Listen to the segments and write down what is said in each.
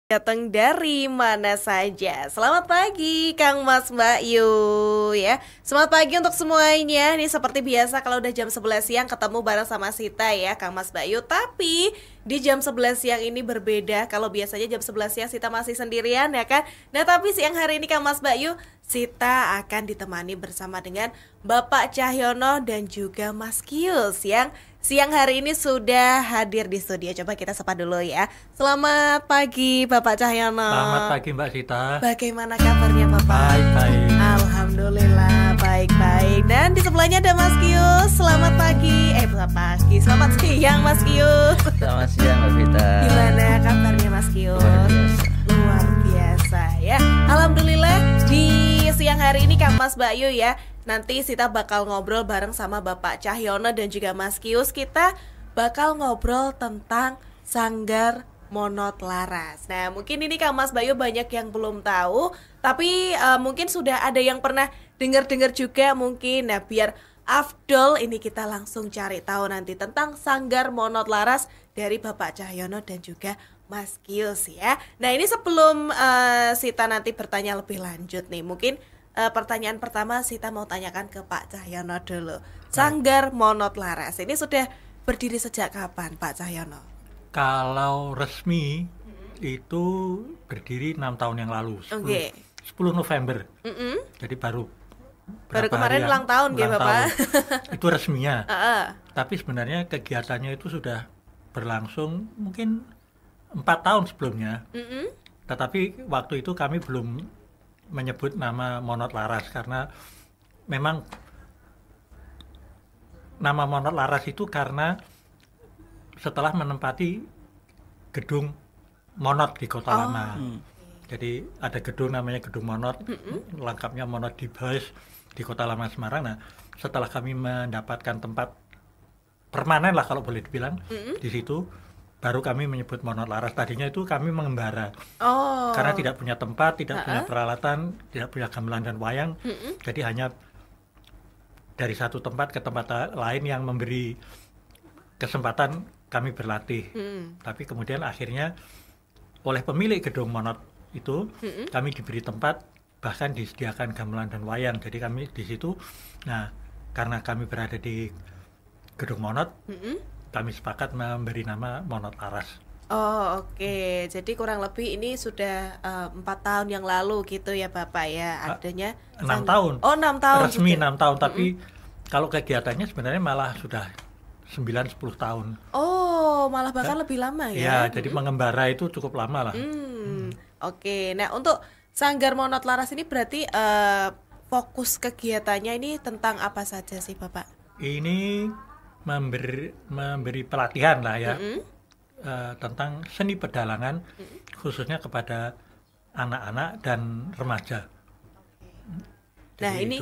Datang dari mana saja. Selamat pagi Kang Mas Mbak Yu ya. Selamat pagi untuk semuanya. Ini seperti biasa kalau udah jam 11 siang ketemu bareng sama Sita ya Kang Mas Mbak Yu. Tapi di jam 11 siang ini berbeda. Kalau biasanya jam 11 siang Sita masih sendirian ya kan. Nah tapi siang hari ini Kang Mas Mbak Yu, Sita akan ditemani bersama dengan Bapak Cahyono dan juga Mas Kius yang siang hari ini sudah hadir di studio. Coba kita sapa dulu ya. Selamat pagi Bapak Cahyono. Selamat pagi Mbak Sita. Bagaimana kabarnya Bapak? Baik. Alhamdulillah baik-baik. Dan di sebelahnya ada Mas Kius. Selamat pagi. Selamat pagi. Selamat siang Mas Kius. Selamat siang Mbak Vita. Gimana kabarnya Mas Kius? Luar biasa ya. Alhamdulillah di siang hari ini Kang Mas Mbak Yu ya. Nanti Sita bakal ngobrol bareng sama Bapak Cahyono dan juga Mas Kius. Kita bakal ngobrol tentang Sanggar Monot Laras. Nah mungkin ini Kang Mas Bayu banyak yang belum tahu, tapi mungkin sudah ada yang pernah dengar-dengar juga mungkin. Nah biar afdol ini kita langsung cari tahu nanti tentang Sanggar Monot Laras dari Bapak Cahyono dan juga Mas Kius ya. Nah ini sebelum Sita nanti bertanya lebih lanjut nih, mungkin pertanyaan pertama Sita mau tanyakan ke Pak Cahyono dulu. Sanggar Monot Laras ini sudah berdiri sejak kapan Pak Cahyono? Kalau resmi itu berdiri 6 tahun yang lalu. 10 November. Jadi baru kemarin ulang tahun ya Bapak. Itu resminya. Tapi sebenarnya kegiatannya itu sudah berlangsung mungkin 4 tahun sebelumnya. Tetapi waktu itu kami belum menyebut nama Monot Laras karena memang nama Monot Laras itu karena setelah menempati gedung Monot di Kota Lama. Jadi ada gedung namanya Gedung Monot, lengkapnya Monot di Bus di Kota Lama Semarang. Nah, setelah kami mendapatkan tempat permanen lah kalau boleh dibilang di situ, baru kami menyebut Monot Laras. Tadinya itu kami mengembara. Karena tidak punya tempat, tidak punya peralatan, tidak punya gamelan dan wayang. Jadi hanya dari satu tempat ke tempat lain yang memberi kesempatan kami berlatih. Tapi kemudian akhirnya oleh pemilik gedung Monot itu kami diberi tempat, bahkan disediakan gamelan dan wayang. Jadi kami di situ. Nah, karena kami berada di gedung Monot, kami sepakat memberi nama Monot Laras. Oke. Jadi kurang lebih ini sudah 4 tahun yang lalu gitu ya Bapak ya adanya 6 tahun. 6 tahun. Resmi 6 tahun, tapi kalau kegiatannya sebenarnya malah sudah 9-10 tahun. Malah bahkan lebih lama ya. Ya, jadi mengembara itu cukup lama lah. Oke. Nah, untuk Sanggar Monot Laras ini berarti fokus kegiatannya ini tentang apa saja sih Bapak? Ini memberi pelatihan lah ya. Tentang seni pedalangan khususnya kepada anak-anak dan remaja. Nah jadi ini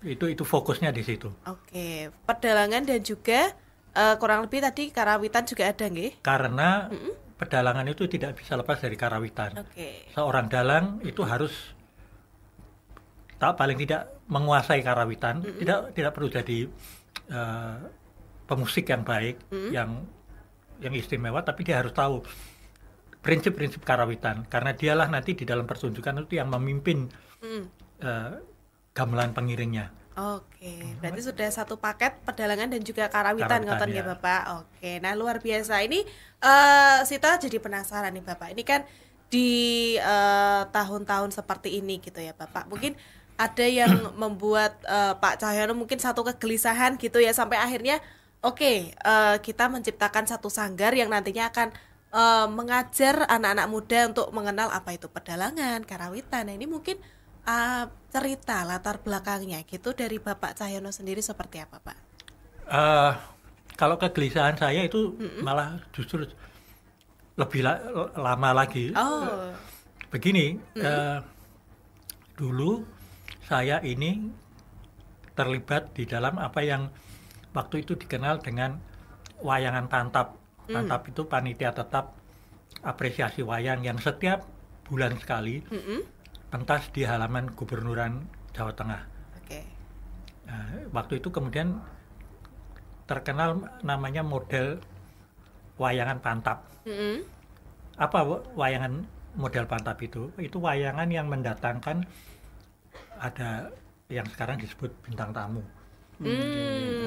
itu fokusnya di situ. Oke, pedalangan dan juga kurang lebih tadi karawitan juga ada nggih? Karena pedalangan itu tidak bisa lepas dari karawitan. Seorang dalang itu harus paling tidak menguasai karawitan, tidak perlu jadi pemusik yang baik, yang istimewa, tapi dia harus tahu prinsip-prinsip karawitan, karena dialah nanti di dalam pertunjukan itu yang memimpin gamelan pengiringnya. Berarti sudah satu paket pedalangan dan juga karawitan ngoten ya Bapak. Nah luar biasa. Ini Sita jadi penasaran nih Bapak. Ini kan di tahun-tahun seperti ini gitu ya Bapak. Mungkin ada yang membuat Pak Cahyono mungkin satu kegelisahan gitu ya sampai akhirnya kita menciptakan satu sanggar yang nantinya akan mengajar anak-anak muda untuk mengenal apa itu pedalangan, karawitan. Nah ini mungkin cerita latar belakangnya gitu dari Bapak Cahyono sendiri seperti apa Pak? Kalau kegelisahan saya itu malah justru lebih lama lagi. Begini, dulu saya ini terlibat di dalam apa yang waktu itu dikenal dengan wayangan pantap. Pantap itu panitia tetap apresiasi wayang yang setiap bulan sekali pentas di halaman Gubernuran Jawa Tengah. Nah, waktu itu kemudian terkenal namanya model wayangan pantap. Apa wayangan model Pantap itu wayangan yang mendatangkan ada yang sekarang disebut bintang tamu.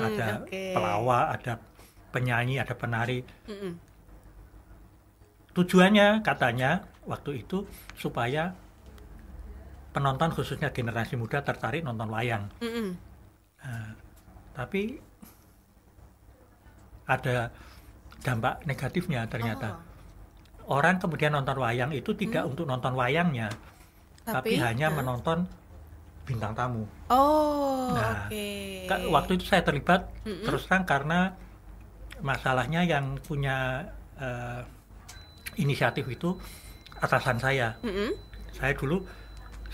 Ada pelawak, ada penyanyi, ada penari. Tujuannya katanya waktu itu supaya penonton khususnya generasi muda tertarik nonton wayang. Nah, tapi ada dampak negatifnya ternyata. Orang kemudian nonton wayang itu tidak untuk nonton wayangnya, tapi hanya menonton bintang tamu. Nah, waktu itu saya terlibat terus terang karena masalahnya yang punya inisiatif itu atasan saya. Saya dulu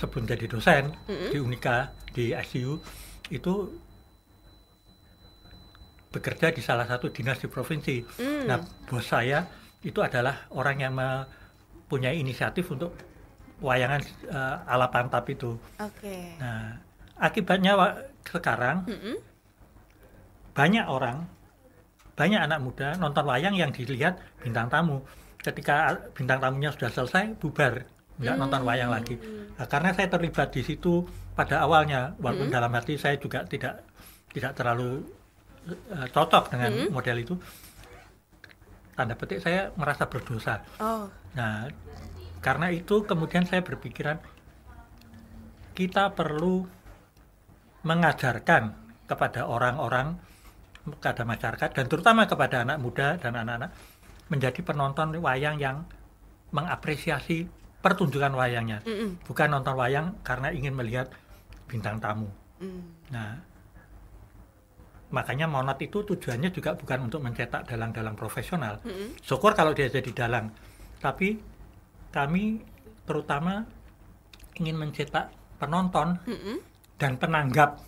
sebelum jadi dosen di Unika, di SCU, itu bekerja di salah satu dinas di provinsi. Nah, bos saya itu adalah orang yang mempunyai inisiatif untuk wayangan ala Pantap itu. Nah, akibatnya sekarang banyak anak muda nonton wayang yang dilihat bintang tamu. Ketika bintang tamunya sudah selesai, bubar, nggak nonton wayang lagi. Nah, karena saya terlibat di situ pada awalnya, walaupun dalam hati saya juga tidak terlalu cocok dengan model itu, tanda petik saya merasa berdosa. Nah, karena itu kemudian saya berpikiran kita perlu mengajarkan kepada orang-orang, kepada masyarakat, dan terutama kepada anak muda dan anak-anak menjadi penonton wayang yang mengapresiasi pertunjukan wayangnya, bukan nonton wayang karena ingin melihat bintang tamu. Nah, makanya Monat itu tujuannya juga bukan untuk mencetak dalang-dalang profesional. Syukur kalau dia jadi dalang, tapi kami terutama ingin mencetak penonton dan penanggap.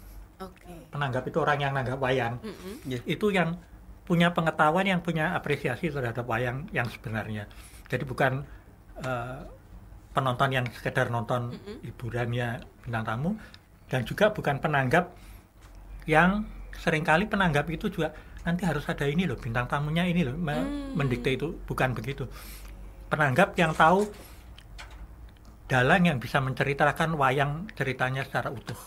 Penanggap itu orang yang nanggap wayang, itu yang punya pengetahuan, yang punya apresiasi terhadap wayang yang sebenarnya. Jadi bukan penonton yang sekedar nonton hiburannya bintang tamu, dan juga bukan penanggap yang seringkali penanggap itu juga nanti harus ada ini loh, bintang tamunya ini loh, mendikte itu. Bukan begitu. Penanggap yang tahu dalang yang bisa menceritakan wayang ceritanya secara utuh.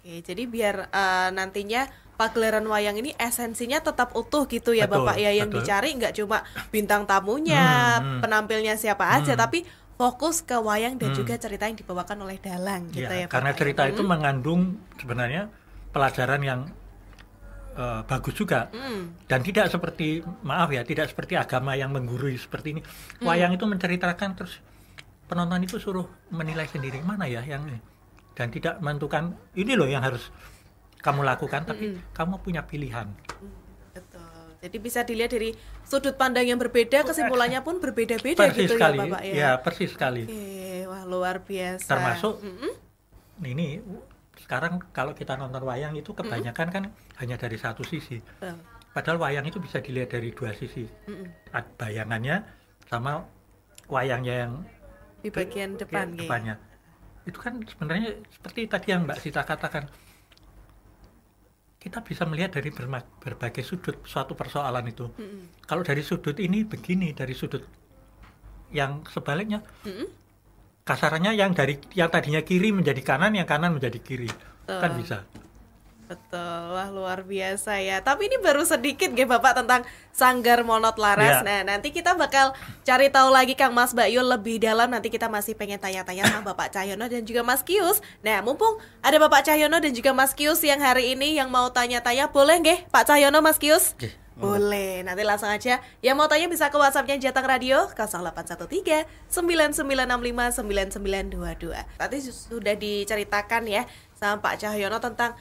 Jadi biar nantinya pagelaran wayang ini esensinya tetap utuh gitu ya, betul, Bapak ya, yang dicari nggak cuma bintang tamunya, penampilnya siapa aja, tapi fokus ke wayang dan juga cerita yang dibawakan oleh dalang gitu ya, karena Bapak, cerita itu mengandung sebenarnya pelajaran yang bagus juga, dan tidak seperti, maaf ya, tidak seperti agama yang menggurui seperti ini. Wayang itu menceritakan, terus penonton itu suruh menilai sendiri mana ya yang ini, dan tidak menentukan ini loh yang harus kamu lakukan, tapi kamu punya pilihan. Betul. Jadi bisa dilihat dari sudut pandang yang berbeda, kesimpulannya pun berbeda-beda gitu sekali, ya, Bapak ya. Ya, persis sekali. Wah, luar biasa. Termasuk ini sekarang kalau kita nonton wayang itu kebanyakan kan hanya dari satu sisi. Padahal wayang itu bisa dilihat dari dua sisi. Bayangannya sama wayangnya yang di bagian depannya. Itu kan sebenarnya seperti tadi yang Mbak Sita katakan, kita bisa melihat dari berbagai sudut suatu persoalan itu. Kalau dari sudut ini begini, dari sudut yang sebaliknya, kasarannya yang tadinya kiri menjadi kanan, yang kanan menjadi kiri, kan bisa. Betul, wah luar biasa ya. Tapi ini baru sedikit ya Bapak tentang Sanggar Monot Laras. Nah, nanti kita bakal cari tahu lagi Kang Mas Bayu lebih dalam. Nanti kita masih pengen tanya-tanya sama Bapak Cahyono dan juga Mas Kius. Nah, mumpung ada Bapak Cahyono dan juga Mas Kius yang hari ini yang mau tanya-tanya, boleh nggih Pak Cahyono, Mas Kius? Boleh, nanti langsung aja. Yang mau tanya bisa ke WhatsApp-nya Jateng Radio 0813 9965 9922. Tadi sudah diceritakan ya sama Pak Cahyono tentang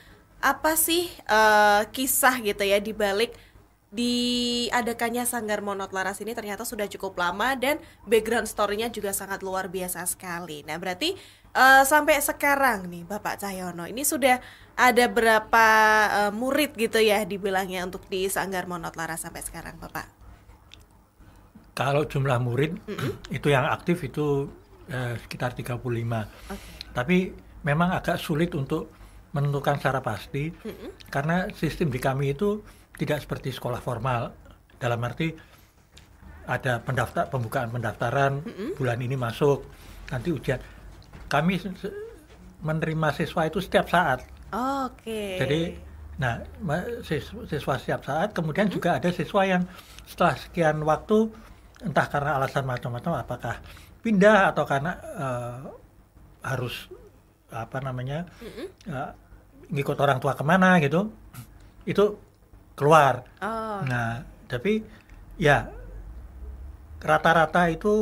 apa sih kisah gitu ya di balik diadakannya Sanggar Monot Laras ini. Ternyata sudah cukup lama dan background story-nya juga sangat luar biasa sekali. Nah, berarti sampai sekarang nih Bapak Cahyono, ini sudah ada berapa murid gitu ya dibilangnya untuk di Sanggar Monot Laras sampai sekarang, Bapak? Kalau jumlah murid itu yang aktif itu sekitar 35. Tapi memang agak sulit untuk menentukan secara pasti, karena sistem di kami itu tidak seperti sekolah formal, dalam arti ada pembukaan pendaftaran, bulan ini masuk, nanti ujian. Kami menerima siswa itu setiap saat. Oke. Jadi, nah siswa setiap saat, kemudian juga ada siswa yang setelah sekian waktu, entah karena alasan macam-macam, apakah pindah atau karena harus ngikut orang tua kemana gitu, itu keluar. Nah, tapi ya rata-rata itu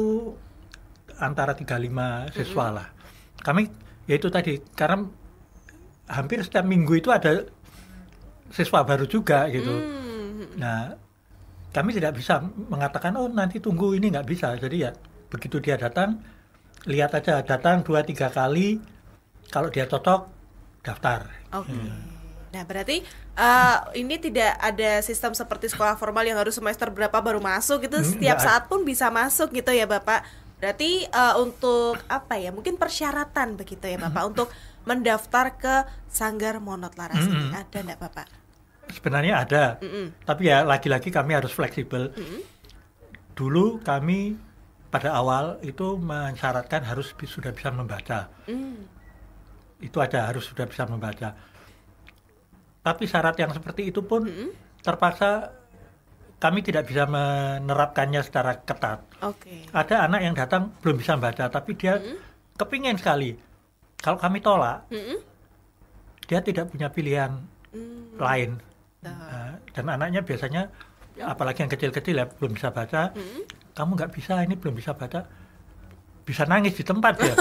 antara 35 siswa lah. Kami ya itu tadi, karena hampir setiap minggu itu ada siswa baru juga gitu. Nah, kami tidak bisa mengatakan oh nanti tunggu, ini nggak bisa. Jadi ya begitu dia datang, lihat aja, datang 2-3 kali, kalau dia cocok daftar. Oke. Nah, berarti ini tidak ada sistem seperti sekolah formal yang harus semester berapa baru masuk gitu, setiap saat pun bisa masuk gitu ya Bapak. Berarti untuk apa ya, mungkin persyaratan begitu ya Bapak untuk mendaftar ke Sanggar Monod Laras ini ada enggak Bapak? Sebenarnya ada, tapi ya lagi-lagi kami harus fleksibel. Dulu kami pada awal itu mensyaratkan harus sudah bisa membaca. Itu aja, harus sudah bisa membaca. Tapi syarat yang seperti itu pun terpaksa kami tidak bisa menerapkannya secara ketat. Ada anak yang datang belum bisa membaca, tapi dia kepingin sekali. Kalau kami tolak, dia tidak punya pilihan lain. Dan anaknya biasanya, apalagi yang kecil-kecil ya, belum bisa baca. Kamu nggak bisa, ini belum bisa baca. Bisa nangis di tempat ya.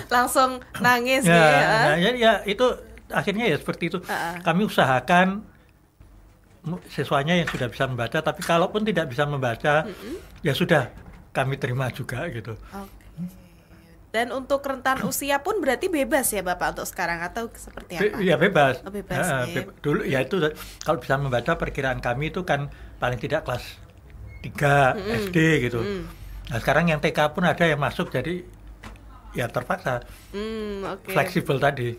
Langsung nangis ya. Ya itu akhirnya ya seperti itu. Kami usahakan siswanya yang sudah bisa membaca, tapi kalaupun tidak bisa membaca, ya sudah kami terima juga gitu. Dan untuk rentan usia pun berarti bebas ya Bapak untuk sekarang atau seperti apa? Ya bebas. Bebas ya. Dulu ya itu kalau bisa membaca, perkiraan kami itu kan paling tidak kelas 3 SD gitu. Nah sekarang yang TK pun ada yang masuk, jadi ya terpaksa fleksibel tadi.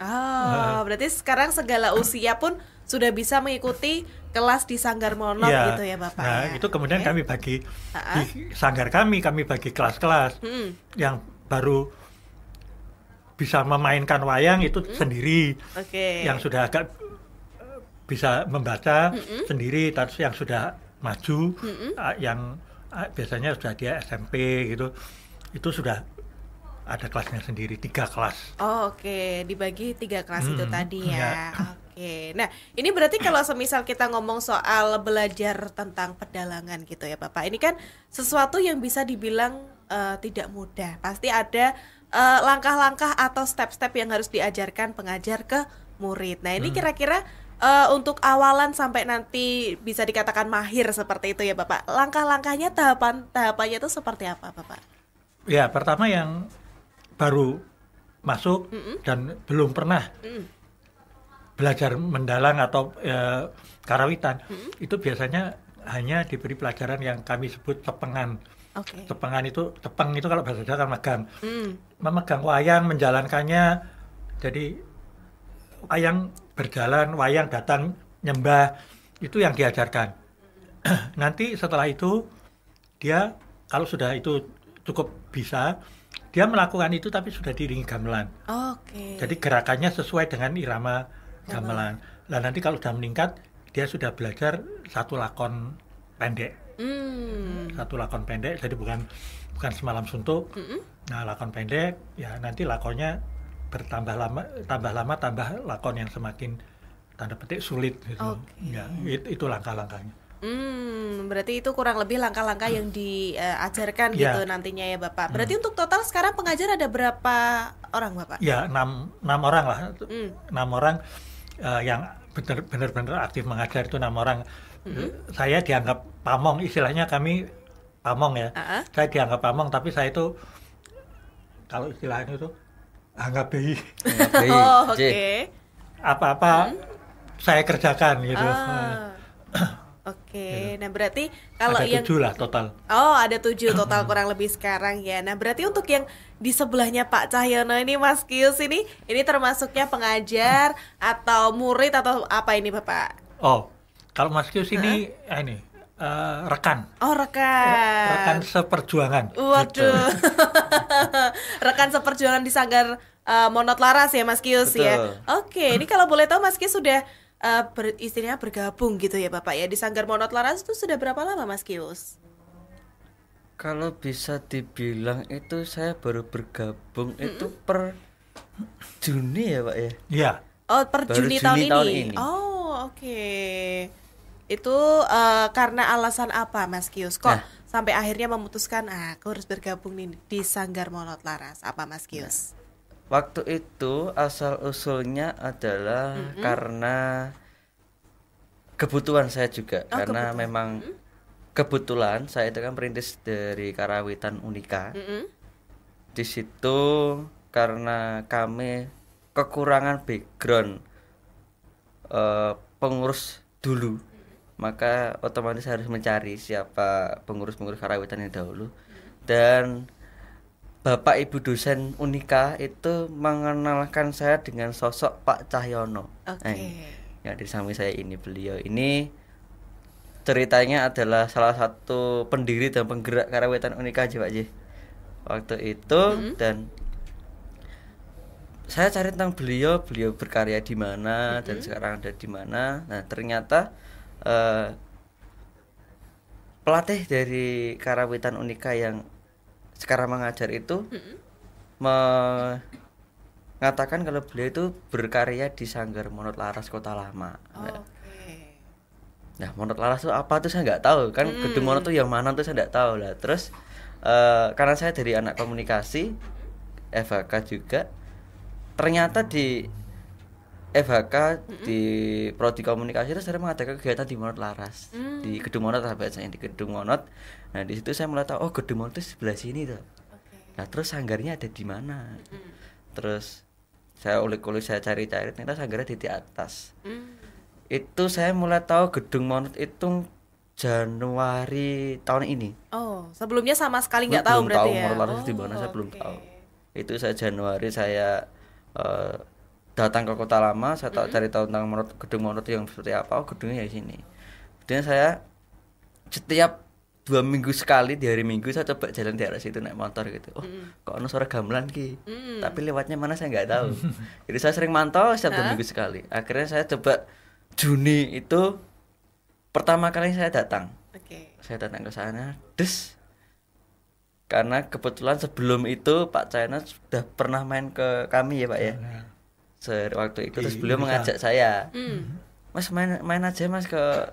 Berarti sekarang segala usia pun sudah bisa mengikuti kelas di Sanggar Monod gitu ya Bapak. Nah itu kemudian kami bagi di sanggar kami bagi kelas-kelas yang baru bisa memainkan wayang itu sendiri, yang sudah agak bisa membaca sendiri, terus yang sudah maju, yang biasanya sudah dia SMP gitu, itu sudah ada kelasnya sendiri, 3 kelas. Dibagi 3 kelas itu tadi ya. Nah ini berarti kalau semisal kita ngomong soal belajar tentang pedalangan gitu ya Bapak, ini kan sesuatu yang bisa dibilang tidak mudah. Pasti ada langkah-langkah atau step-step yang harus diajarkan pengajar ke murid. Nah ini kira-kira untuk awalan sampai nanti bisa dikatakan mahir seperti itu ya Bapak, langkah-langkahnya, tahapannya itu seperti apa Bapak? Ya pertama yang baru masuk dan belum pernah belajar mendalang atau karawitan, itu biasanya hanya diberi pelajaran yang kami sebut cepengan. Cepeng itu kalau bahasa Jawa kan megang. Memegang wayang, menjalankannya. Jadi wayang berjalan, wayang datang nyembah, itu yang diajarkan. Nanti setelah itu dia kalau sudah itu cukup bisa, dia melakukan itu tapi sudah diiringi gamelan. Jadi gerakannya sesuai dengan irama gamelan. Nah nanti kalau sudah meningkat, dia sudah belajar satu lakon pendek. Satu lakon pendek, jadi bukan semalam suntuk. Nah lakon pendek ya nanti lakonnya bertambah lama tambah lakon yang semakin tanda petik sulit gitu. Ya itu langkah-langkahnya. Berarti itu kurang lebih langkah-langkah yang diajarkan gitu nantinya ya Bapak. Berarti untuk total sekarang pengajar ada berapa orang Bapak? Ya 6 orang lah. 6 orang yang benar-benar aktif mengajar itu 6 orang. Saya dianggap pamong, istilahnya kami pamong ya. Saya dianggap pamong, tapi saya itu kalau istilahnya itu anggap BI. Apa-apa saya kerjakan gitu. Nah berarti kalau ada yang 7 lah total. Ada 7 total kurang lebih sekarang ya. Nah berarti untuk yang di sebelahnya Pak Cahyono ini, Mas Kius ini termasuknya pengajar atau murid atau apa ini Bapak? Kalau Mas Kius ini rekan. Oh, Rekan rekan. seperjuangan. Waduh. Rekan seperjuangan di Sanggar Monot Laras ya Mas Kius ya. Betul. Oke, ini kalau boleh tahu Mas Kius sudah istilahnya bergabung gitu ya Bapak ya di Sanggar Monot Laras itu sudah berapa lama Mas Kius? Kalau bisa dibilang itu saya baru bergabung itu per Juni ya Pak ya. Iya. Oh, per Baru Juni Juni tahun ini. ini. Oh, oke. Itu karena alasan apa Mas Kius? Kok Nah. sampai akhirnya memutuskan aku harus bergabung nih di Sanggar Monot Laras? Apa Mas Kius? Waktu itu asal usulnya adalah karena kebutuhan saya juga. Oh, Karena kebutuhan. memang kebetulan saya itu kan perintis dari Karawitan Unika. Mm-mm. Di situ karena kami kekurangan background pengurus dulu, maka otomatis harus mencari siapa pengurus-pengurus Karawitan yang dahulu. Dan Bapak Ibu dosen Unika itu mengenalkan saya dengan sosok Pak Cahyono. Oke. Ya di samping saya ini, beliau ini ceritanya adalah salah satu pendiri dan penggerak Karawitan Unika aja Pak J. Waktu itu dan saya cari tentang beliau berkarya di mana dan sekarang ada di mana. Nah, ternyata pelatih dari Karawitan Unika yang sekarang mengajar itu mengatakan kalau beliau itu berkarya di Sanggar Monot Laras Kota Lama. Oke. Nah, Monot Laras itu apa tuh saya nggak tahu kan, gedung Monot tuh yang mana tuh saya nggak tahu lah. Terus karena saya dari anak komunikasi FHK juga, ternyata di FHK di prodi komunikasi itu saya mengadakan kegiatan di Monot Laras, di gedung Monot lah bahasanya, di gedung Monot. Nah di situ saya mulai tahu, oh gedung Monot itu sebelah sini tuh. Oke. Nah terus sanggarnya ada di mana? Terus saya ulik-ulik, saya cari-cari, ternyata sanggarnya di atas. Itu saya mulai tahu gedung Monot itu Januari tahun ini. Oh, sebelumnya sama sekali nggak tahu Belum berarti tahu ya? Monot Laras di mana, saya belum oke. tahu. Itu saya Januari saya datang ke Kota Lama, saya cari tahu tentang gedung Monot yang seperti apa. Oh, gedungnya di sini. Kemudian saya setiap 2 minggu sekali di hari Minggu saya coba jalan di arah situ naik motor gitu. Oh, kok ada suara gamelan ki. Tapi lewatnya mana saya nggak tahu. Jadi saya sering mantau setiap 2 minggu sekali. Akhirnya saya coba Juni itu pertama kali saya datang. Oke. Saya datang ke sana, karena kebetulan sebelum itu Pak China sudah pernah main ke kami ya Pak ya. Waktu itu terus beliau mengajak saya, Mas main aja Mas ke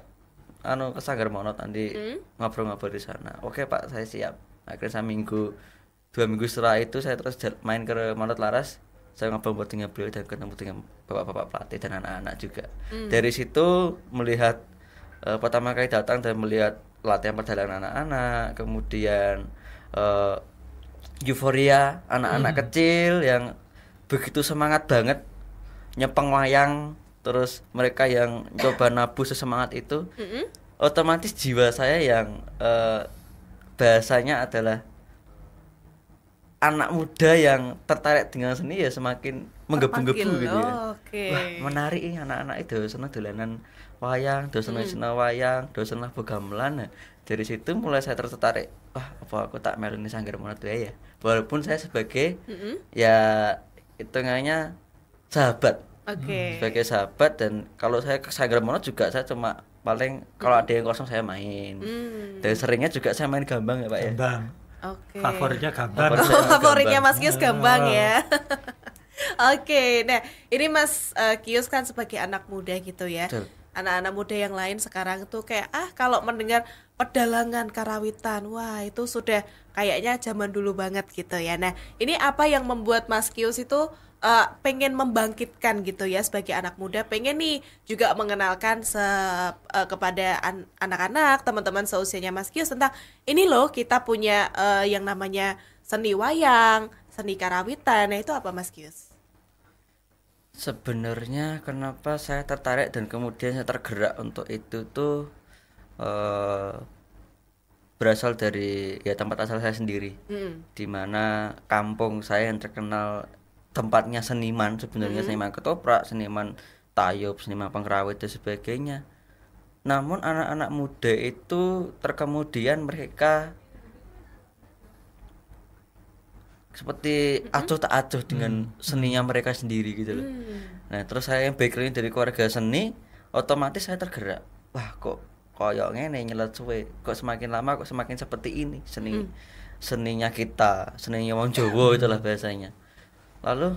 ke Sanggar Monot nanti ngobrol-ngobrol di sana. Oke Pak, saya siap. Akhirnya 2 minggu setelah itu saya terus main ke Monot Laras. Saya ngobrol dengan beliau dan ketemu dengan bapak-bapak pelatih dan anak-anak juga. Dari situ melihat pertama kali datang dan melihat latihan perjalanan anak-anak, kemudian euforia anak-anak kecil yang begitu semangat banget nyepeng wayang, terus mereka yang coba nabuh sesemangat itu, otomatis jiwa saya yang bahasanya adalah anak muda yang tertarik dengan seni ya semakin menggebu-gebu Terpanggil. gitu ya. Oke. Wah, menarik ini anak-anak itu seneng dolanan wayang, seneng wayang, seneng gamelan. Nah, dari situ mulai saya tertarik. Wah, apa aku tak melu ning Sanggar Monot ya. Walaupun saya sebagai ya hitungannya sahabat. Oke. Sebagai sahabat, dan kalau saya ke Sanggar Monot juga saya cuma paling kalau ada yang kosong saya main. Dan seringnya juga saya main gambang ya, Pak ya. Gambang. Oke. Favoritnya gambang. Favoritnya Mas Kius gambang ya. Oke, nah ini Mas Kius kan sebagai anak muda gitu ya. Betul. Anak-anak muda yang lain sekarang tuh kayak kalau mendengar pedalangan Karawitan, wah itu sudah kayaknya zaman dulu banget gitu ya. Nah ini apa yang membuat Mas Kius itu pengen membangkitkan gitu ya sebagai anak muda, pengen nih juga mengenalkan kepada anak-anak, teman-teman seusianya Mas Kius tentang ini loh kita punya yang namanya seni wayang, seni Karawitan. Nah itu apa Mas Kius? Sebenarnya kenapa saya tertarik dan kemudian saya tergerak untuk itu tuh berasal dari ya tempat asal saya sendiri, di mana kampung saya yang terkenal tempatnya seniman, sebenarnya seniman ketoprak, seniman tayub, seniman pengkerawit dan sebagainya. Namun anak-anak muda itu terkemudian mereka seperti acuh tak acuh dengan seninya mereka sendiri gitu loh. Nah terus saya yang background dari keluarga seni, otomatis saya tergerak. Wah kok koyok ngene nyelet suwe, kok semakin lama kok semakin seperti ini seninya kita, seninya wong Jawa itulah bahasanya. Lalu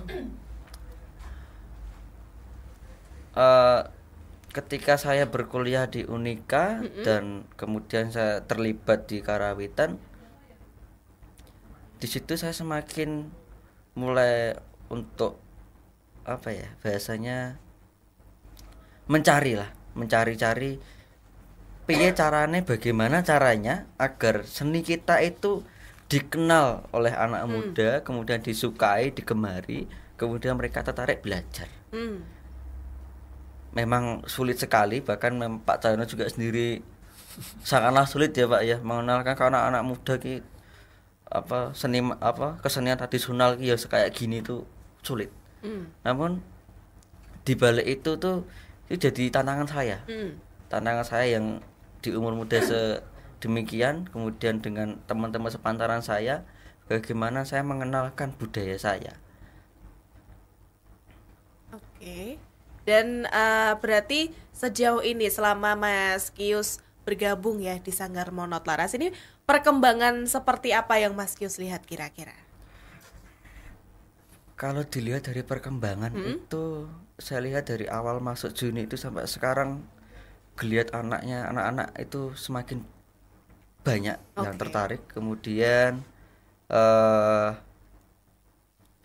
ketika saya berkuliah di Unika dan kemudian saya terlibat di Karawitan, di situ saya semakin mulai untuk apa ya bahasanya mencari-cari piye carane, bagaimana caranya agar seni kita itu dikenal oleh anak muda, kemudian disukai, digemari, kemudian mereka tertarik belajar. Memang sulit sekali, bahkan Pak Cahyono juga sendiri sangatlah sulit ya Pak ya mengenalkan ke anak-anak muda ki kesenian tradisional ki ya kayak gini tuh sulit. Namun di balik itu jadi tantangan saya. Tantangan saya yang di umur muda sedemikian, kemudian dengan teman-teman sepantaran saya, bagaimana saya mengenalkan budaya saya. Oke. Dan berarti sejauh ini selama Mas Kius bergabung ya di Sanggar Monot Laras ini, perkembangan seperti apa yang Mas Kius lihat kira-kira? Kalau dilihat dari perkembangan itu, saya lihat dari awal masuk Juni itu sampai sekarang, geliat anak-anak itu semakin banyak yang tertarik. Kemudian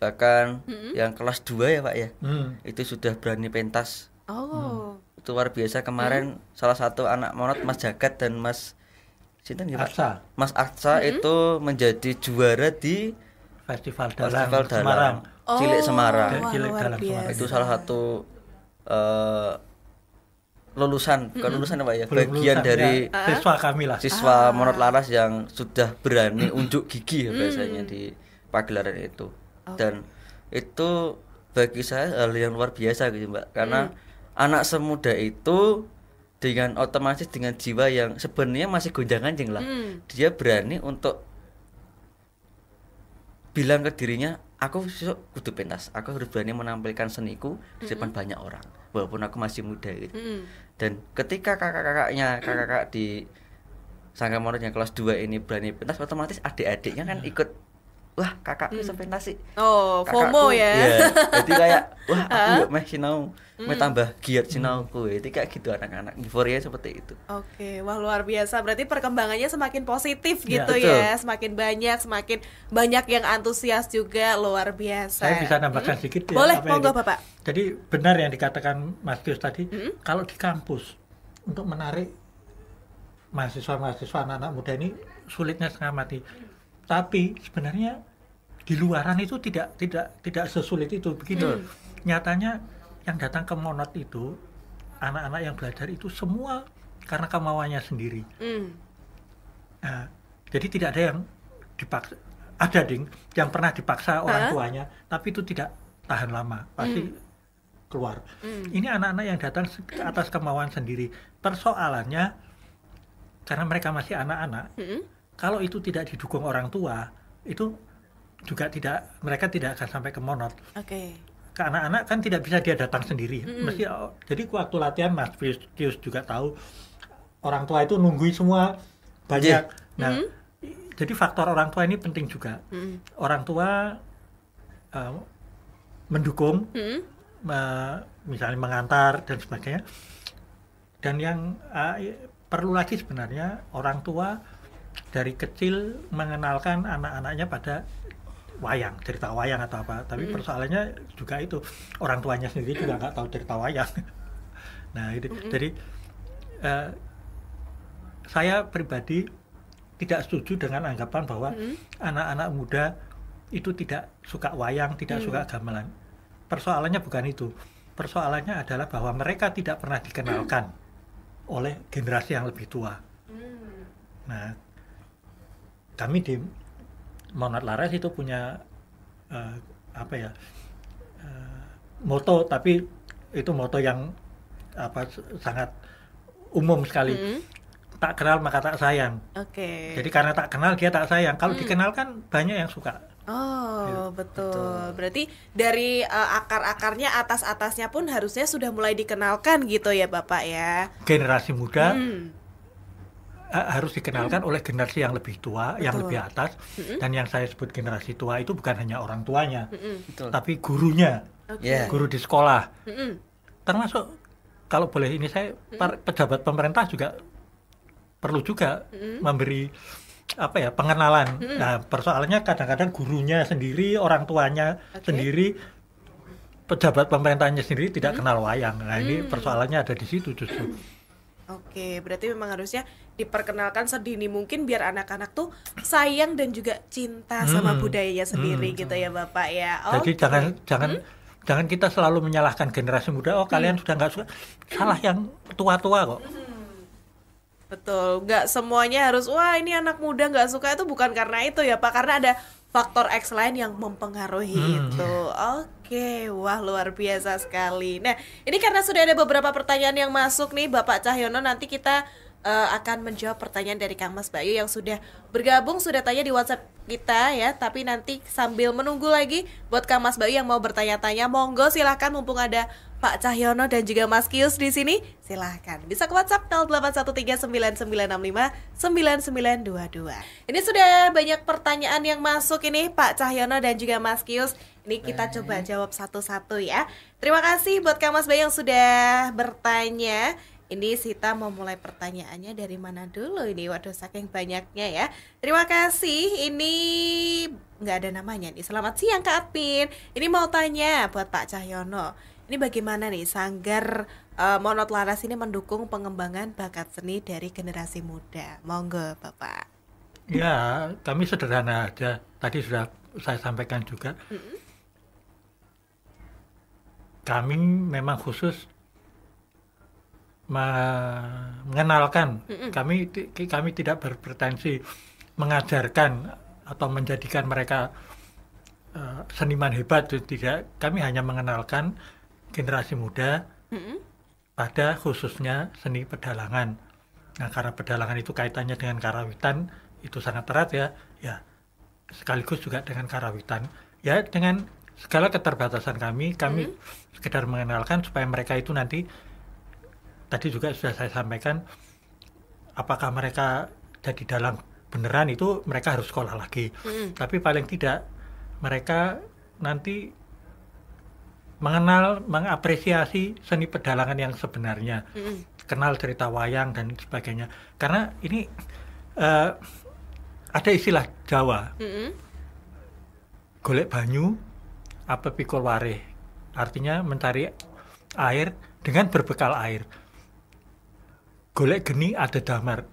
bahkan yang kelas 2 ya Pak ya, itu sudah berani pentas. Itu luar biasa. Kemarin salah satu anak monot, Mas Jagat dan Mas Aksa. Mas Aksa itu menjadi juara di Festival Dalang Semarang. Cilik Semarang. Cilik Dalang Semarang. Itu salah satu lulusan, bukan lulusan apa ya, Belum bagian lulusan, dari ya, siswa kami lah. Siswa Monot Laras yang sudah berani unjuk gigi ya biasanya di pagelaran itu. Dan itu bagi saya hal yang luar biasa gitu Mbak, karena anak semuda itu dengan otomatis dengan jiwa yang sebenarnya masih gonjang-ganjing lah, dia berani untuk bilang ke dirinya, aku besok kudu pentas, aku harus berani menampilkan seniku di depan banyak orang walaupun aku masih muda gitu. Dan ketika kakak di Sanggar Monot yang kelas 2 ini berani pentas, otomatis adik-adiknya kan ikut, wah kakakku sepentas sih. FOMO ya. Jadi kayak wah aku yuk meh sinau, meh tambah giat sinauku. Jadi kayak gitu anak-anak, euforia seperti itu. Oke, wah luar biasa. Berarti perkembangannya semakin positif gitu betul. ya. Semakin banyak yang antusias juga, luar biasa. Saya bisa nambahkan sedikit ya. Boleh, monggo Bapak. Jadi benar yang dikatakan Mas Kius tadi, kalau di kampus untuk menarik mahasiswa anak-anak muda ini sulitnya setengah mati. Tapi sebenarnya di luaran itu tidak sesulit itu. Begini, nyatanya yang datang ke Monot itu anak-anak yang belajar itu semua karena kemauannya sendiri. Nah, jadi tidak ada yang dipaksa. Ada yang pernah dipaksa orang tuanya, tapi itu tidak tahan lama, pasti keluar. Ini anak-anak yang datang atas kemauan sendiri. Persoalannya karena mereka masih anak-anak. Kalau itu tidak didukung orang tua, itu juga mereka tidak akan sampai ke Monot. Ke anak-anak kan tidak bisa dia datang sendiri. Jadi waktu latihan Mas Kius juga tahu, orang tua itu nungguin semua banyak. Nah, jadi faktor orang tua ini penting juga. Orang tua mendukung, misalnya mengantar dan sebagainya. Dan yang perlu lagi sebenarnya orang tua dari kecil mengenalkan anak-anaknya pada wayang, cerita wayang atau apa. Tapi persoalannya juga itu, orang tuanya sendiri juga nggak tahu cerita wayang. Nah itu, jadi saya pribadi tidak setuju dengan anggapan bahwa anak-anak muda itu tidak suka wayang, tidak suka gamelan. Persoalannya bukan itu. Persoalannya adalah bahwa mereka tidak pernah dikenalkan oleh generasi yang lebih tua. Nah, kami di Monot Laras itu punya moto, tapi itu moto yang sangat umum sekali. Tak kenal maka tak sayang. Oke. Jadi karena tak kenal dia tak sayang. Kalau dikenal kan banyak yang suka. Oh, betul. Berarti dari akar-akarnya, atas-atasnya pun harusnya sudah mulai dikenalkan gitu ya Bapak ya. Generasi muda harus dikenalkan oleh generasi yang lebih tua, yang lebih atas. Dan yang saya sebut generasi tua itu bukan hanya orang tuanya, tapi gurunya, guru di sekolah. Termasuk kalau boleh ini saya pejabat pemerintah juga perlu juga memberi pengenalan. Nah, persoalannya kadang-kadang gurunya sendiri, orang tuanya sendiri, pejabat pemerintahnya sendiri tidak kenal wayang. Nah, ini persoalannya ada di situ justru. Oke, berarti memang harusnya diperkenalkan sedini mungkin biar anak-anak tuh sayang dan juga cinta sama budayanya sendiri gitu ya Bapak ya. Jadi jangan kita selalu menyalahkan generasi muda. Oh, kalian sudah nggak suka. Salah yang tua-tua kok. Betul, nggak semuanya harus wah ini anak muda nggak suka, itu bukan karena itu ya Pak, karena ada faktor X lain yang mempengaruhi itu. Oke, wah luar biasa sekali. Nah, ini karena sudah ada beberapa pertanyaan yang masuk nih Bapak Cahyono, nanti kita akan menjawab pertanyaan dari Kang Mas Bayu yang sudah bergabung, sudah tanya di WhatsApp kita ya. Tapi nanti sambil menunggu lagi buat Kang Mas Bayu yang mau bertanya-tanya, monggo silahkan mumpung ada Pak Cahyono dan juga Mas Kius di sini, silahkan bisa ke WhatsApp 081399659922. Ini sudah banyak pertanyaan yang masuk ini Pak Cahyono dan juga Mas Kius. Ini kita coba jawab satu-satu ya. Terima kasih buat Kang Mas Bayu yang sudah bertanya. Ini Sita mau mulai pertanyaannya dari mana dulu ini? Waduh, saking banyaknya ya. Terima kasih. Ini nggak ada namanya nih. Selamat siang Kak Admin. Ini mau tanya buat Pak Cahyono. Ini bagaimana nih Sanggar Monot Laras ini mendukung pengembangan bakat seni dari generasi muda? Monggo Bapak. Ya, kami sederhana aja. Tadi sudah saya sampaikan juga. Kami memang khusus mengenalkan. Kami tidak berpretensi mengajarkan atau menjadikan mereka seniman hebat, tidak. Kami hanya mengenalkan generasi muda pada khususnya seni pedalangan. Nah, karena pedalangan itu kaitannya dengan karawitan itu sangat erat ya sekaligus juga dengan karawitan ya, dengan segala keterbatasan kami sekedar mengenalkan supaya mereka itu nanti, tadi juga sudah saya sampaikan, apakah mereka jadi dalang beneran itu mereka harus sekolah lagi, tapi paling tidak mereka nanti mengenal, mengapresiasi seni pedalangan yang sebenarnya, kenal cerita wayang dan sebagainya. Karena ini ada istilah Jawa, golek banyu apa pikul wareh, artinya mencari air dengan berbekal air. Golek geni ada damar,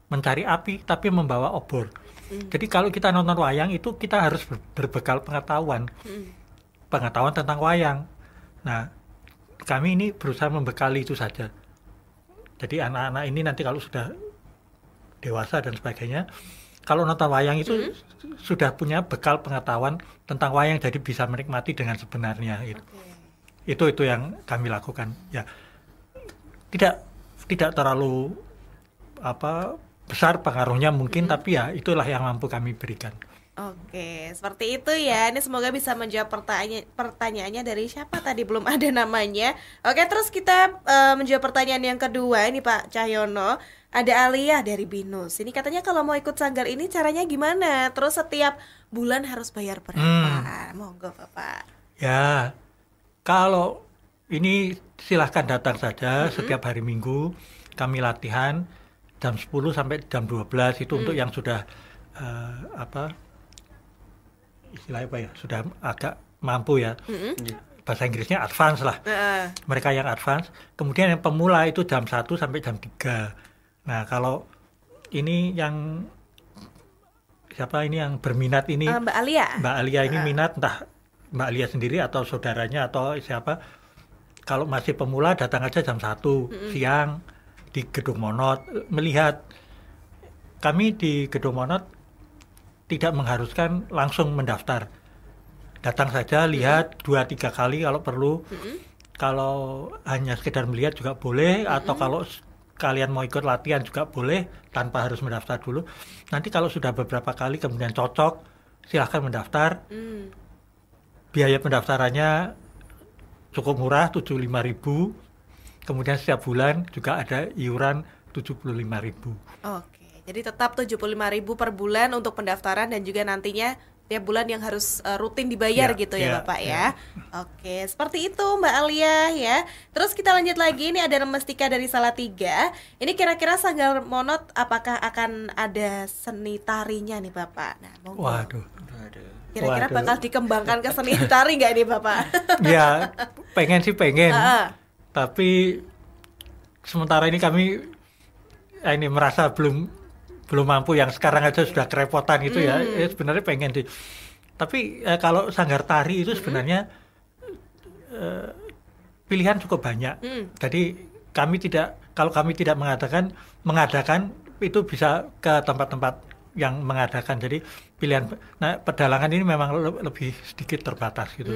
mencari api tapi membawa obor. Jadi kalau kita nonton wayang itu kita harus berbekal pengetahuan tentang wayang. Nah, kami ini berusaha membekali itu saja. Jadi anak-anak ini nanti kalau sudah dewasa dan sebagainya, kalau nonton wayang itu sudah punya bekal pengetahuan tentang wayang, jadi bisa menikmati dengan sebenarnya. Itu yang kami lakukan. Ya, tidak terlalu besar pengaruhnya mungkin, tapi ya itulah yang mampu kami berikan. Oke, seperti itu ya. Ini semoga bisa menjawab pertanyaannya dari siapa tadi, belum ada namanya. Oke, terus kita menjawab pertanyaan yang kedua ini Pak Cahyono. Ada Alia dari Binus. Ini katanya kalau mau ikut sanggar ini caranya gimana? Terus setiap bulan harus bayar berapa? Monggo Bapak. Ya, kalau ini silahkan datang saja setiap hari Minggu. Kami latihan jam 10 sampai jam 12 itu untuk yang sudah istilahnya apa ya, sudah agak mampu ya, bahasa Inggrisnya advance lah, mereka yang advance. Kemudian yang pemula itu jam 1 sampai jam 3. Nah, kalau ini yang siapa ini yang berminat ini, Mbak Alia ini minat, entah Mbak Alia sendiri atau saudaranya atau siapa, kalau masih pemula datang aja jam 1 siang di Gedung Monot melihat. Kami di Gedung Monot tidak mengharuskan langsung mendaftar. Datang saja, lihat 2-3 kali kalau perlu. kalau hanya sekedar melihat juga boleh, atau kalau kalian mau ikut latihan juga boleh tanpa harus mendaftar dulu. Nanti kalau sudah beberapa kali kemudian cocok, silahkan mendaftar. Biaya pendaftarannya cukup murah, 75.000. Kemudian setiap bulan juga ada iuran 75.000. Oke, jadi tetap 75.000 per bulan untuk pendaftaran dan juga nantinya tiap bulan yang harus rutin dibayar gitu ya Bapak ya. Oke, seperti itu Mbak Alia ya. Terus kita lanjut lagi, ini ada Mestika dari Salatiga. Ini kira-kira Sanggar Monot apakah akan ada seni tarinya nih Bapak? Nah, monggo. Waduh. Kira-kira bakal dikembangkan ke seni tari nggak nih Bapak? Ya, pengen sih pengen. Tapi sementara ini kami ini merasa belum mampu, yang sekarang aja sudah kerepotan gitu ya. Sebenarnya pengen sih. Tapi kalau sanggar tari itu sebenarnya pilihan cukup banyak. Jadi kalau kami tidak mengadakan itu bisa ke tempat-tempat yang mengadakan. Jadi pilihan, nah pedalangan ini memang lebih sedikit terbatas gitu.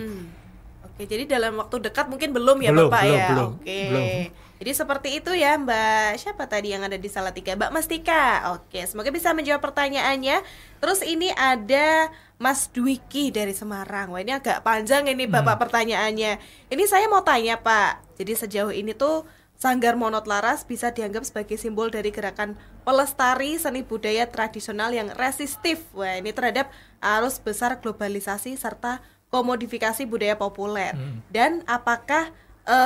Oke, jadi dalam waktu dekat mungkin belum ya Bapak ya? Oke. Jadi seperti itu ya Mbak, siapa tadi yang ada di Salatiga? Mbak Mestika. Oke, semoga bisa menjawab pertanyaannya. Terus ini ada Mas Dwiki dari Semarang. Wah, ini agak panjang ini Bapak pertanyaannya. Ini saya mau tanya Pak, jadi sejauh ini tuh Sanggar Monot Laras bisa dianggap sebagai simbol dari gerakan pelestari seni budaya tradisional yang resistif. Wah, ini terhadap arus besar globalisasi serta komodifikasi budaya populer. Dan apakah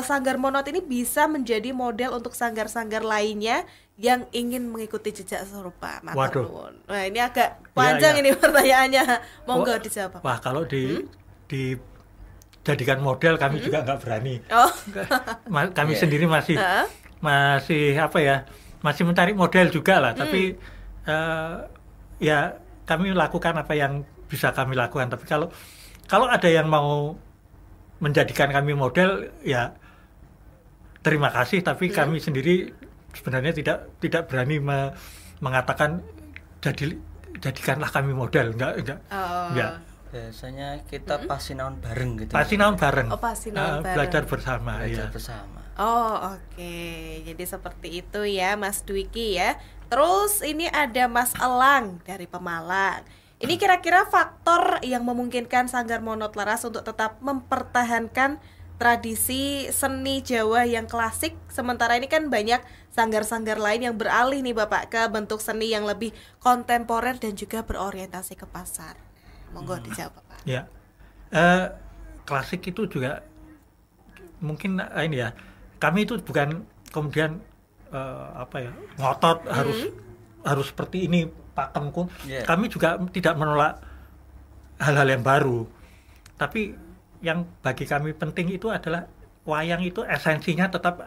Sanggar Monot ini bisa menjadi model untuk sanggar-sanggar lainnya yang ingin mengikuti jejak serupa? Waduh. Wah, ini agak panjang ini pertanyaannya. Monggo dijawab. Wah, kalau dijadikan model kami juga nggak berani. Kami sendiri masih apa ya? Masih mencari model juga lah. Tapi ya kami lakukan apa yang bisa kami lakukan. Tapi kalau ada yang mau menjadikan kami model, ya terima kasih, tapi kami sendiri sebenarnya tidak berani mengatakan jadikanlah kami model, enggak. Biasanya kita pasti naon bareng gitu. Pasti naon bareng. Belajar bersama. Bersama. Oke. Jadi seperti itu ya Mas Dwiki ya. Terus ini ada Mas Elang dari Pemalang. Ini kira-kira faktor yang memungkinkan Sanggar Monot Laras untuk tetap mempertahankan tradisi seni Jawa yang klasik, sementara ini kan banyak sanggar-sanggar lain yang beralih nih Bapak ke bentuk seni yang lebih kontemporer dan juga berorientasi ke pasar. Monggo dijawab Bapak. Ya, klasik itu juga mungkin ini ya. Kami itu bukan kemudian ngotot harus seperti ini pakemku. Kami juga tidak menolak hal-hal yang baru. Tapi yang bagi kami penting itu adalah wayang itu esensinya tetap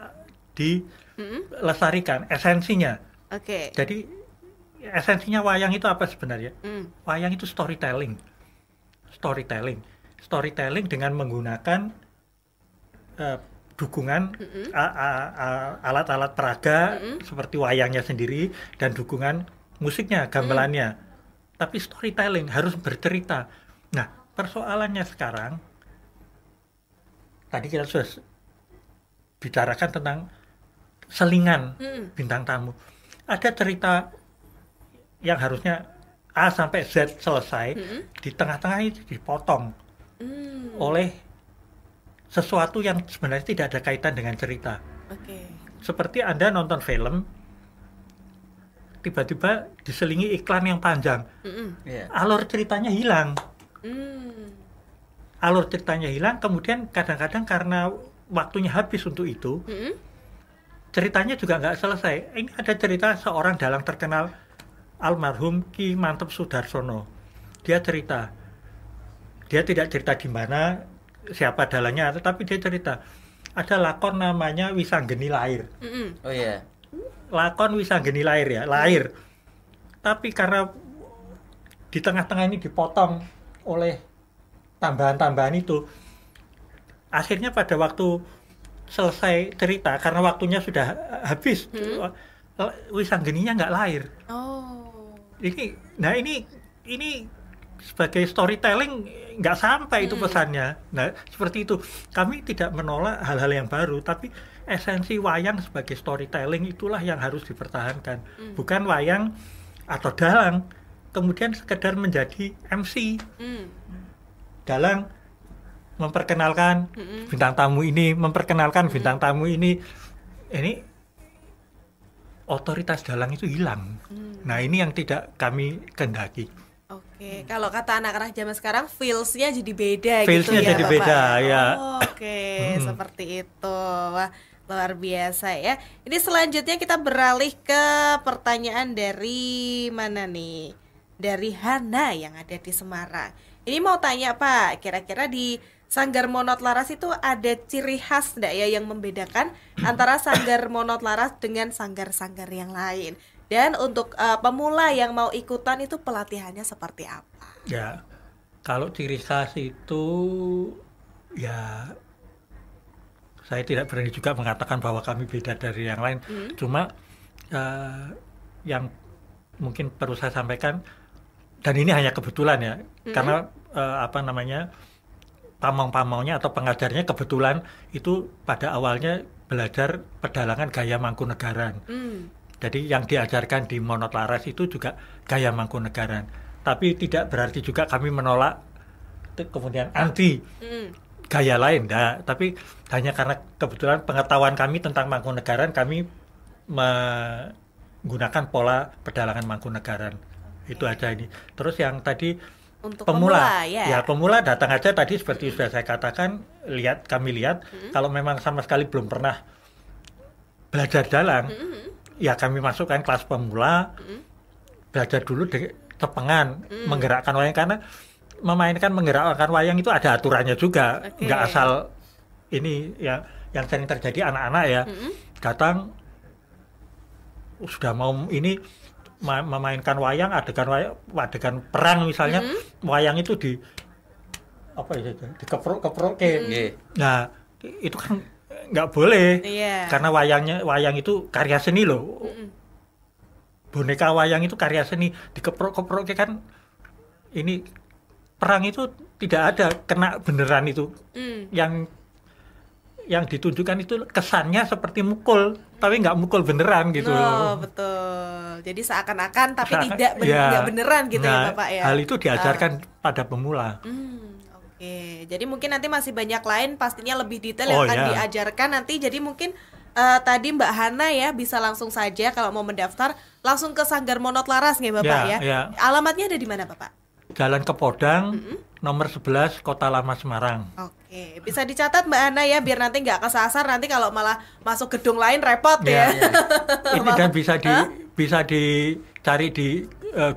dilestarikan, esensinya. Oke. Jadi esensinya wayang itu apa sebenarnya? Wayang itu storytelling dengan menggunakan dukungan alat-alat peraga seperti wayangnya sendiri dan dukungan musiknya, gamelannya. Tapi storytelling harus bercerita. Nah, persoalannya sekarang, tadi kita sudah bicarakan tentang selingan bintang tamu. Ada cerita yang harusnya A sampai Z selesai, di tengah-tengah itu dipotong oleh sesuatu yang sebenarnya tidak ada kaitan dengan cerita. Seperti Anda nonton film, tiba-tiba diselingi iklan yang panjang, alur ceritanya hilang. Alur ceritanya hilang, kemudian kadang-kadang karena waktunya habis untuk itu, ceritanya juga nggak selesai. Ini ada cerita seorang dalang terkenal, almarhum Ki Mantep Sudarsono. Dia cerita, dia tidak cerita di mana, siapa dalangnya, tetapi dia cerita ada lakon namanya Wisanggeni Lair. Oh iya. Lakon Wisanggeni Lair ya, lahir. Tapi karena di tengah-tengah ini dipotong oleh tambahan-tambahan itu, akhirnya pada waktu selesai cerita, karena waktunya sudah habis, Wisanggeninya nggak lahir. Ini sebagai storytelling nggak sampai itu pesannya. Nah, seperti itu. Kami tidak menolak hal-hal yang baru, tapi esensi wayang sebagai storytelling itulah yang harus dipertahankan. Bukan wayang atau dalang kemudian sekedar menjadi MC. Dalang memperkenalkan bintang tamu ini, memperkenalkan bintang tamu ini. Ini otoritas dalang itu hilang. Nah, ini yang tidak kami kehendaki. Oke, kalau kata anak-anak zaman sekarang feels-nya jadi beda Feels-nya gitu ya jadi Bapak? beda, ya. Oke, seperti itu. Wah, luar biasa ya. Ini selanjutnya kita beralih ke pertanyaan dari mana nih? Dari Hana yang ada di Semarang. Ini mau tanya Pak, kira-kira di Sanggar Monot Laras itu ada ciri khas enggak ya yang membedakan antara Sanggar Monot Laras dengan sanggar-sanggar yang lain? Dan untuk pemula yang mau ikutan itu pelatihannya seperti apa? Ya, kalau ciri khas itu ya saya tidak berani juga mengatakan bahwa kami beda dari yang lain. Cuma yang mungkin perlu saya sampaikan, dan ini hanya kebetulan ya, karena pamong-pamongnya atau pengajarnya kebetulan itu pada awalnya belajar pedalangan gaya Mangkunegaran. Jadi yang diajarkan di Monot Laras itu juga gaya Mangkunegaran. Tapi tidak berarti juga kami menolak kemudian anti gaya lain. Nah, tapi hanya karena kebetulan pengetahuan kami tentang Mangkunegaran, kami menggunakan pola pedalangan Mangkunegaran. Itu aja ini. Terus yang tadi Untuk pemula ya. Pemula datang aja tadi seperti sudah saya katakan, kami lihat kalau memang sama sekali belum pernah belajar dalang, ya kami masukkan kelas pemula, belajar dulu tepengan, menggerakkan wayang, karena menggerakkan wayang itu ada aturannya juga, nggak asal ini ya. Yang sering terjadi anak-anak ya datang sudah mau ini memainkan wayang, adegan perang misalnya, wayang itu dikeprok. Nah, itu kan nggak boleh, karena wayang itu karya seni loh. Boneka wayang itu karya seni, dikeprok kan ini perang itu tidak ada kena beneran itu. Yang ditunjukkan itu kesannya seperti mukul, tapi nggak mukul beneran gitu. Oh, betul. Jadi seakan-akan tapi tidak beneran gitu ya Bapak ya. Hal itu diajarkan pada pemula. Oke. Jadi mungkin nanti masih banyak lain pastinya lebih detail yang akan diajarkan nanti. Jadi mungkin tadi Mbak Hana ya bisa langsung saja kalau mau mendaftar langsung ke Sanggar Monot Laras nggih Bapak ya. Alamatnya ada di mana Bapak? Jalan Kepodang, nomor 11, Kota Lama Semarang. Oke, bisa dicatat Mbak Hana ya, biar nanti nggak kesasar nanti kalau malah masuk gedung lain repot ya. Ini dan bisa dicari di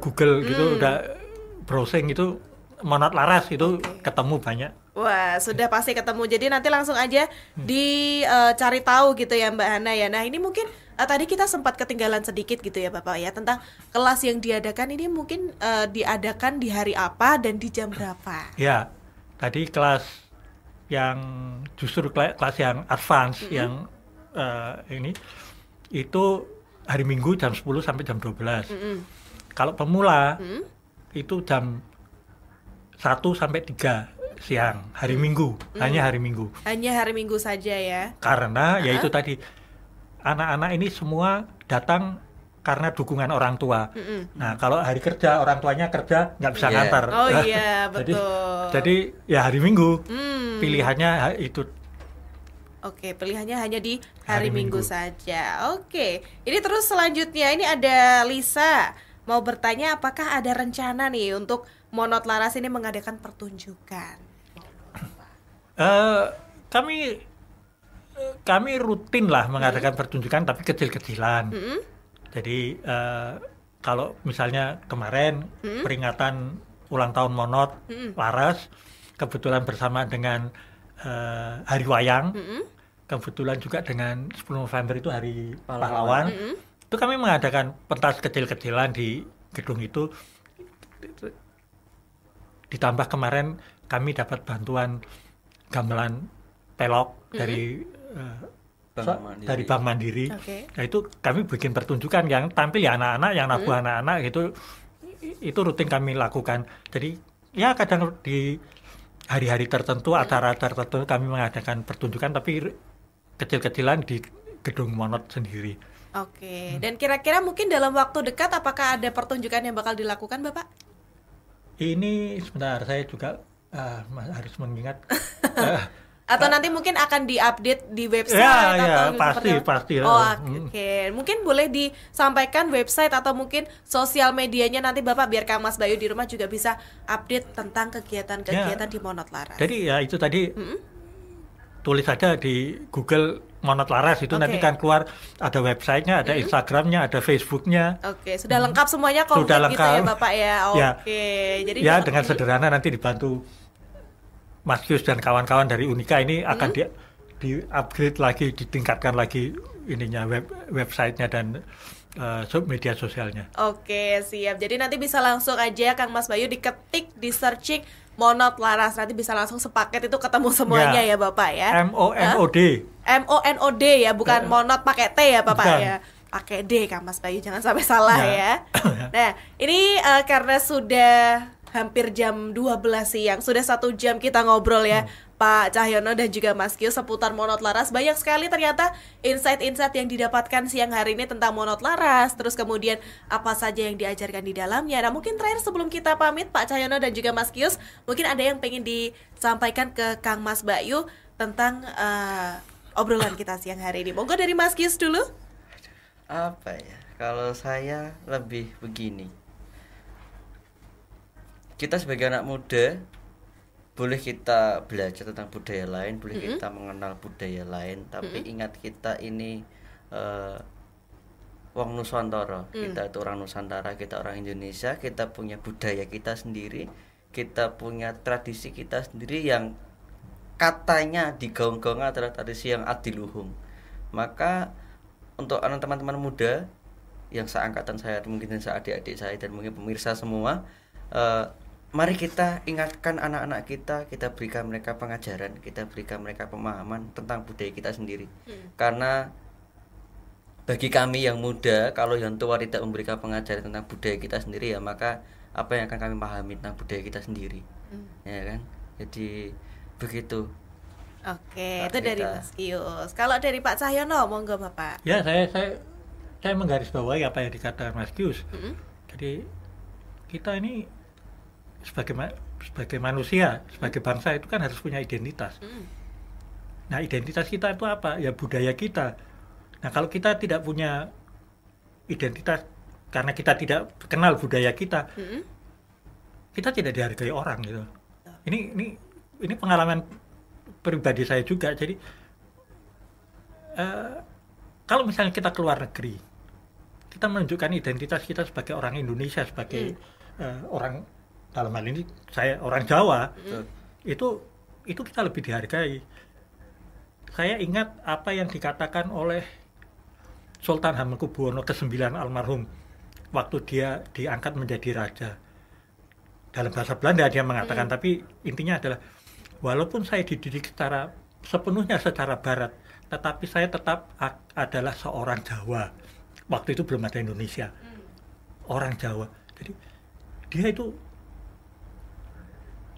Google gitu, udah browsing itu Monot Laras itu ketemu banyak. Wah, sudah pasti ketemu. Jadi nanti langsung aja dicari tahu gitu ya Mbak Hana ya. Nah, ini mungkin tadi kita sempat ketinggalan sedikit gitu ya Bapak ya tentang kelas yang diadakan ini mungkin diadakan di hari apa dan di jam berapa? Ya, tadi kelas yang justru kelas yang advance yang ini itu hari Minggu jam 10 sampai jam 12. Kalau pemula itu jam 1 sampai 3 siang, hari Minggu, hanya hari Minggu. Hanya hari Minggu saja ya. Karena ya itu tadi anak-anak ini semua datang karena dukungan orang tua. Nah, kalau hari kerja orang tuanya kerja nggak bisa ngantar. Oh iya, betul. Jadi ya hari Minggu. Pilihannya itu. Oke, pilihannya hanya di hari Minggu saja. Oke. Ini terus selanjutnya ini ada Lisa mau bertanya apakah ada rencana nih untuk Monot Laras ini mengadakan pertunjukan? Kami rutin lah mengadakan pertunjukan tapi kecil-kecilan. Jadi kalau misalnya kemarin peringatan ulang tahun Monot Laras kebetulan bersama dengan Hari Wayang, kebetulan juga dengan 10 November itu Hari Pahlawan. Itu kami mengadakan pentas kecil-kecilan di gedung itu. Ditambah kemarin kami dapat bantuan gamelan pelok dari Bank Mandiri. Nah, itu kami bikin pertunjukan yang tampil ya anak-anak, yang nabuh anak-anak gitu. Itu rutin kami lakukan. Jadi ya kadang di hari-hari tertentu, acara-acara tertentu kami mengadakan pertunjukan, tapi kecil-kecilan di gedung Monot sendiri. Oke, dan kira-kira mungkin dalam waktu dekat apakah ada pertunjukan yang bakal dilakukan Bapak? Ini sebentar, saya juga harus mengingat. Atau nanti mungkin akan diupdate di website ya, atau pasti. Oke. Mungkin boleh disampaikan website atau mungkin sosial medianya nanti Bapak, biar Kang Mas Bayu di rumah juga bisa update tentang kegiatan-kegiatan di Monot Laras. Jadi ya itu tadi tulis saja di Google Monot Laras itu nanti kan keluar, ada websitenya, ada Instagramnya, ada Facebooknya. Oke, sudah lengkap semuanya, komplit gitu ya Bapak ya. Oke, jadi ya dengan sederhana nanti dibantu Mas Kius dan kawan-kawan dari Unika ini akan di-upgrade lagi, ditingkatkan lagi ininya, websitenya dan media sosialnya. Oke, siap. Jadi nanti bisa langsung aja Kang Mas Bayu diketik, di searching Monot Laras, nanti bisa langsung sepaket itu ketemu semuanya ya Bapak ya. MONOD. MONOD ya, bukan Monot pakai T ya Bapak ya. Pakai D Kang Mas Bayu, jangan sampai salah ya. Nah, ini karena sudah hampir jam 12 siang, sudah 1 jam kita ngobrol ya Pak Cahyono dan juga Mas Kius seputar Monot Laras. Banyak sekali ternyata insight-insight yang didapatkan siang hari ini tentang Monot Laras, terus kemudian apa saja yang diajarkan di dalamnya. Nah, mungkin terakhir sebelum kita pamit Pak Cahyono dan juga Mas Kius, mungkin ada yang pengen disampaikan ke Kang Mas Bayu tentang obrolan kita siang hari ini. Monggo dari Mas Kius dulu. Apa ya, kalau saya lebih begini, kita sebagai anak muda boleh kita belajar tentang budaya lain, boleh kita mengenal budaya lain, tapi ingat kita ini wong Nusantara, kita itu orang Nusantara, kita orang Indonesia, kita punya budaya kita sendiri, kita punya tradisi kita sendiri yang katanya digaung-gaung adalah tradisi yang adiluhung. Maka untuk anak teman-teman muda yang seangkatan saya, mungkin adik-adik saya dan mungkin pemirsa semua, mari kita ingatkan anak-anak kita berikan mereka pengajaran, kita berikan mereka pemahaman tentang budaya kita sendiri. Karena bagi kami yang muda, kalau yang tua tidak memberikan pengajaran tentang budaya kita sendiri, ya maka apa yang akan kami pahami tentang budaya kita sendiri, ya kan? Jadi begitu. Oke, itu dari Mas Kius. Kalau dari Pak Cahyono, monggo Bapak. Ya, saya menggarisbawahi apa yang dikatakan Mas Kius. Jadi kita ini sebagai manusia, sebagai bangsa itu kan harus punya identitas. Nah, identitas kita itu apa? Ya budaya kita. Nah, kalau kita tidak punya identitas karena kita tidak kenal budaya kita, kita tidak dihargai orang gitu. Ini pengalaman pribadi saya juga. Jadi kalau misalnya kita keluar negeri, kita menunjukkan identitas kita sebagai orang Indonesia, sebagai orang, dalam hal ini saya orang Jawa, itu kita lebih dihargai. Saya ingat apa yang dikatakan oleh Sultan Hamengkubuwono ke-9 almarhum waktu dia diangkat menjadi raja. Dalam bahasa Belanda dia mengatakan, tapi intinya adalah walaupun saya dididik sepenuhnya secara barat, tetapi saya tetap adalah seorang Jawa. Waktu itu belum ada Indonesia. Orang Jawa. Jadi dia itu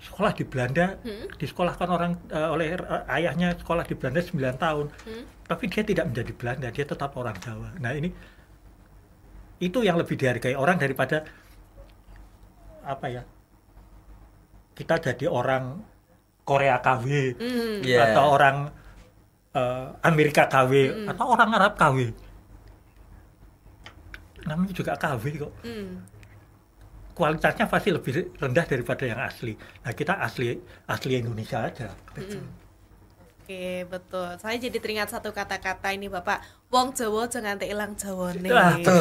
sekolah di Belanda, disekolahkan oleh ayahnya, sekolah di Belanda 9 tahun. Tapi dia tidak menjadi Belanda, dia tetap orang Jawa. Nah, itu yang lebih dihargai orang daripada apa ya? Kita jadi orang Korea KW, atau orang Amerika KW, atau orang Arab KW. Namanya juga KW kok. Kualitasnya pasti lebih rendah daripada yang asli. Nah, kita asli Indonesia aja. Oke, betul. Saya jadi teringat satu kata-kata ini Bapak. Wong Jawa jangan ilang Jawane. Itu.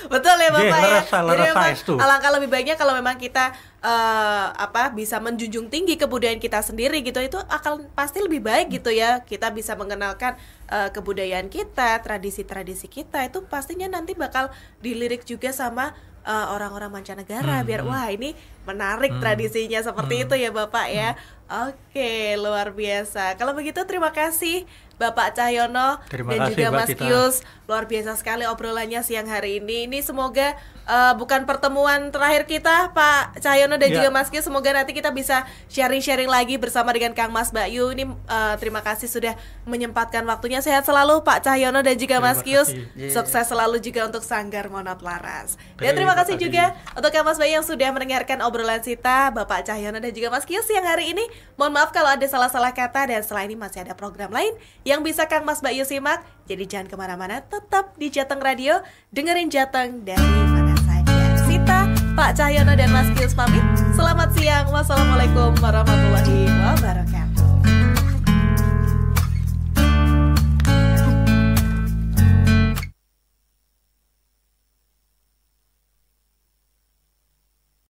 Betul ya Bapak ya. Jadi memang itu. alangkah lebih baiknya kalau memang kita bisa menjunjung tinggi kebudayaan kita sendiri gitu, itu akan pasti lebih baik gitu ya. Kita bisa mengenalkan kebudayaan kita, tradisi-tradisi kita, itu pastinya nanti bakal dilirik juga sama orang-orang mancanegara, biar wah ini menarik tradisinya seperti itu ya Bapak ya. Oke, luar biasa. Kalau begitu terima kasih Bapak Cahyono Terima dan kasih, juga Mbak Mas Cita. Kius. Luar biasa sekali obrolannya siang hari ini. Ini semoga bukan pertemuan terakhir kita, Pak Cahyono dan Ya. juga Mas Kius. Semoga nanti kita bisa sharing-sharing lagi bersama dengan Kang Mas Bayu. Ini terima kasih sudah menyempatkan waktunya. Sehat selalu Pak Cahyono dan juga Mas Terima Kius. kasih. Sukses selalu juga untuk Sanggar Monot Laras. Dan terima kasih kasih. juga untuk Kang Mas Bayu yang sudah mendengarkan obrolan kita, Bapak Cahyono dan juga Mas Kius yang hari ini. Mohon maaf kalau ada salah-salah kata, dan setelah ini masih ada program lain yang bisa Kang Mas Bayu simak. Jadi jangan kemana-mana, tetap di Jateng Radio, dengerin Jateng dari mana saja. Sita, Pak Cahyono dan Mas Kius pamit. Selamat siang. Wassalamualaikum warahmatullahi wabarakatuh.